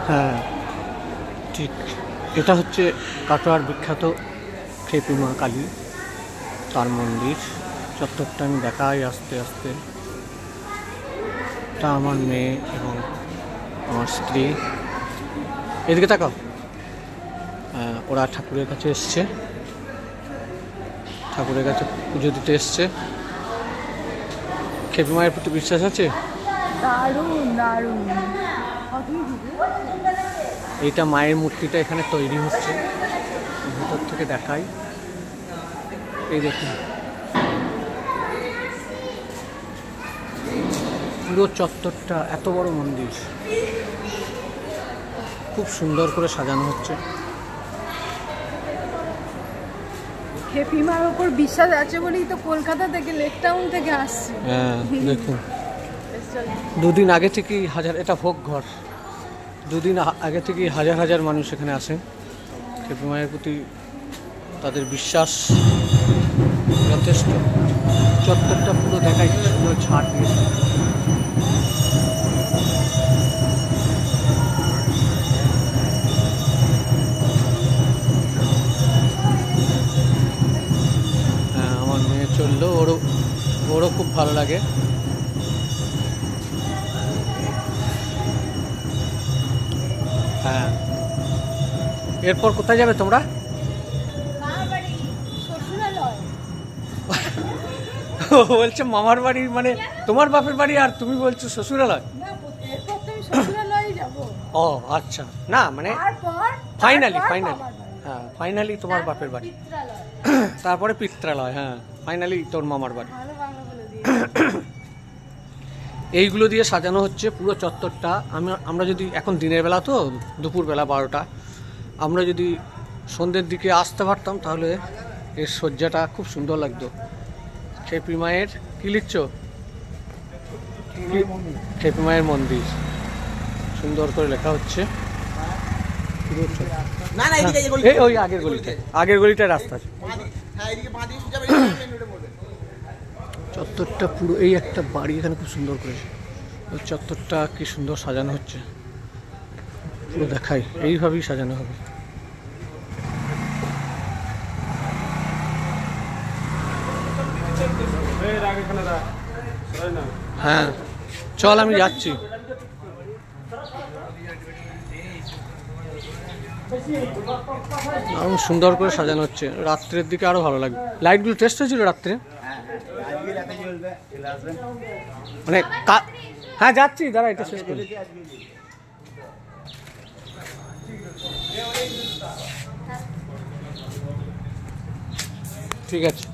হ্যাঁ ঠিক, এটা হচ্ছে কাটোয়ার বিখ্যাত খেপি মা কালী, তার মন্দির। চত্বরটা আমি দেখাই আস্তে আস্তে। তা আমার মেয়ে এবং আমার স্ত্রী, এদিকে তাকাও। ওরা ঠাকুরের কাছে এসছে, ঠাকুরের কাছে পুজো দিতে এসছে। খেপি মায়ের প্রতি বিশ্বাস আছে? এইটা মায়ের মূর্তিটা এখানে তৈরি হচ্ছে, ভেতর থেকে দেখাই। এই দেখুন পুরো চত্বরটা, এত বড় মন্দির, খুব সুন্দর করে সাজানো হচ্ছে। খেপি মার উপর বিশ্বাস আছে বলেই তো কলকাতা থেকে, লেক টাউন থেকে আসছে। হ্যাঁ দেখুন, দুদিন আগে থেকেই এটা ভোগ ঘর, দুদিন আগে থেকেই হাজার হাজার মানুষ এখানে আসেন। খেপি মায়ের প্রতি তাদের বিশ্বাস যথেষ্ট। চত্বরটা পুরো দেখাই, সুন্দর ছাড় দিয়েছে। হ্যাঁ আমার মেয়ে চললো, ওরও খুব ভালো লাগে। হ্যাঁ এরপর কোথায় যাবে তোমরা? বলছে মামার বাড়ি, মানে তোমার বাপের বাড়ি, আর তুমি বলছো শ্বশুরালয়। ও আচ্ছা, না মানে ফাইনালি হ্যাঁ ফাইনালি তোমার বাপের বাড়ি, তারপরে পিত্রালয়। হ্যাঁ ফাইনালি তোর মামার বাড়ি। এইগুলো দিয়ে সাজানো হচ্ছে পুরো চত্বরটা। আমরা যদি এখন দিনের বেলা, তো দুপুরবেলা 12টা, আমরা যদি সন্ধ্যের দিকে আসতে পারতাম তাহলে এর সজ্জাটা খুব সুন্দর লাগতো। খেপি মায়ের কি লিখছ? খেপি মায়ের মন্দির সুন্দর করে লেখা হচ্ছে। ওই আগের গলিটায় রাস্তা আছে। চত্বরটা পুরো, এই একটা বাড়ি এখানে খুব সুন্দর করে, ওই চত্বরটা কি সুন্দর সাজানো হচ্ছে, পুরো দেখাই। এইভাবেই সাজানো হবে। হ্যাঁ চল আমি যাচ্ছি। আরো সুন্দর করে সাজানো হচ্ছে, রাত্রের দিকে আরো ভালো লাগবে। লাইটগুলো টেস্ট হয়েছিল রাত্রে, মানে হ্যাঁ যাচ্ছি, দাঁড়া এটা শেষ করি। ঠিক আছে।